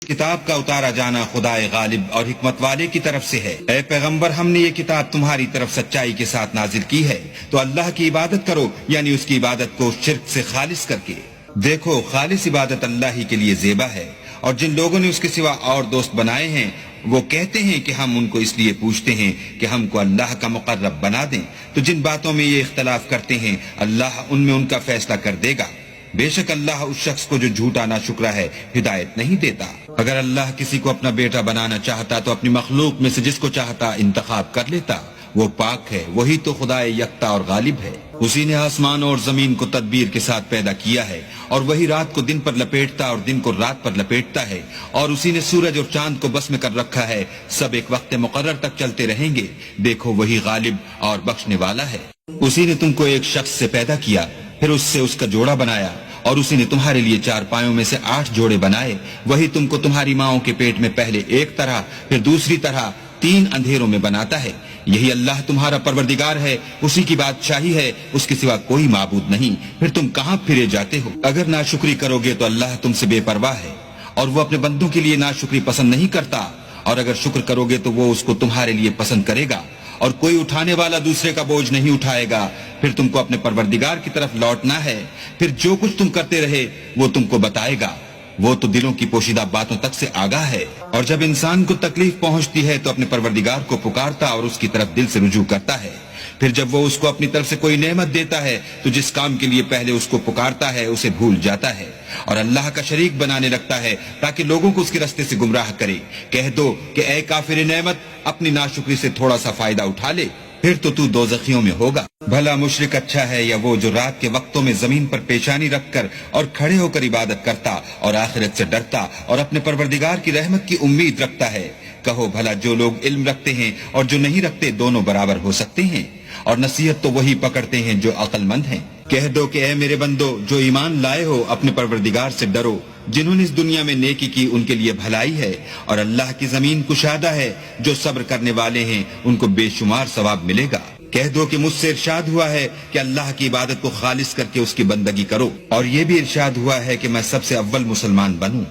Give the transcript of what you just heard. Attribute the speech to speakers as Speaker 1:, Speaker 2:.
Speaker 1: کتاب کا اتارا جانا خدائے غالب اور حکمت والے کی طرف سے ہے۔ اے پیغمبر، ہم نے یہ کتاب تمہاری طرف سچائی کے ساتھ نازل کی ہے، تو اللہ کی عبادت کرو، یعنی اس کی عبادت کو شرک سے خالص کر کے۔ دیکھو، خالص عبادت اللہ ہی کے لیے زیبا ہے، اور جن لوگوں نے اس کے سوا اور دوست بنائے ہیں وہ کہتے ہیں کہ ہم ان کو اس لیے پوچھتے ہیں کہ ہم کو اللہ کا مقرب بنا دیں، تو جن باتوں میں یہ اختلاف کرتے ہیں اللہ ان میں ان کا فیصلہ کر دے گا۔ بے شک اللہ اس شخص کو جو جھوٹا ناشکرا ہے ہدایت نہیں دیتا۔ اگر اللہ کسی کو اپنا بیٹا بنانا چاہتا تو اپنی مخلوق میں سے جس کو چاہتا انتخاب کر لیتا، وہ پاک ہے، وہی تو خدائے یکتا اور غالب ہے۔ اسی نے آسمان اور زمین کو تدبیر کے ساتھ پیدا کیا ہے، اور وہی رات کو دن پر لپیٹتا اور دن کو رات پر لپیٹتا ہے، اور اسی نے سورج اور چاند کو بس میں کر رکھا ہے، سب ایک وقت مقرر تک چلتے رہیں گے۔ دیکھو، وہی غالب اور بخشنے والا ہے۔ اسی نے تم کو ایک شخص سے پیدا کیا، پھر اس سے اس کا جوڑا بنایا، اور اسی نے تمہارے لیے 4 پایوں میں سے 8 جوڑے بنائے۔ وہی تم کو تمہاری ماؤں کے پیٹ میں پہلے ایک طرح، پھر دوسری طرح 3 اندھیروں میں بناتا ہے۔ یہی اللہ تمہارا پروردگار ہے، اسی کی بادشاہی ہے، اس کے سوا کوئی معبود نہیں۔ پھر تم کہاں پھرے جاتے ہو؟ اگر ناشکری کرو گے تو اللہ تم سے بے پرواہ ہے، اور وہ اپنے بندوں کے لیے ناشکری پسند نہیں کرتا، اور اگر شکر کرو گے تو وہ اس کو تمہارے لیے پسند کرے گا، اور کوئی اٹھانے والا دوسرے کا بوجھ نہیں اٹھائے گا۔ پھر تم کو اپنے پروردگار کی طرف لوٹنا ہے، پھر جو کچھ تم کرتے رہے وہ تم کو بتائے گا۔ وہ تو دلوں کی پوشیدہ باتوں تک سے آگاہ ہے۔ اور جب انسان کو تکلیف پہنچتی ہے تو اپنے پروردگار کو پکارتا اور اس کی طرف دل سے رجوع کرتا ہے۔ پھر جب وہ اس کو اپنی طرف سے کوئی نعمت دیتا ہے تو جس کام کے لیے پہلے اس کو پکارتا ہے اسے بھول جاتا ہے، اور اللہ کا شریک بنانے لگتا ہے تاکہ لوگوں کو اس کے راستے سے گمراہ کرے۔ کہہ دو کہ اے کافر نعمت، اپنی ناشکری سے تھوڑا سا فائدہ اٹھا لے، پھر تو دوزخیوں میں ہوگا۔ بھلا مشرک اچھا ہے یا وہ جو رات کے وقتوں میں زمین پر پیشانی رکھ کر اور کھڑے ہو کر عبادت کرتا اور آخرت سے ڈرتا اور اپنے پروردگار کی رحمت کی امید رکھتا ہے؟ کہو بھلا جو لوگ علم رکھتے ہیں اور جو نہیں رکھتے دونوں برابر ہو سکتے ہیں؟ اور نصیحت تو وہی پکڑتے ہیں جو عقل مند ہیں۔ کہہ دو کہ اے میرے بندو جو ایمان لائے ہو، اپنے پروردگار سے ڈرو۔ جنہوں نے اس دنیا میں نیکی کی ان کے لیے بھلائی ہے، اور اللہ کی زمین کشادہ ہے، جو صبر کرنے والے ہیں ان کو بے شمار ثواب ملے گا۔ کہہ دو کہ مجھ سے ارشاد ہوا ہے کہ اللہ کی عبادت کو خالص کر کے اس کی بندگی کرو، اور یہ بھی ارشاد ہوا ہے کہ میں سب سے اول مسلمان بنوں۔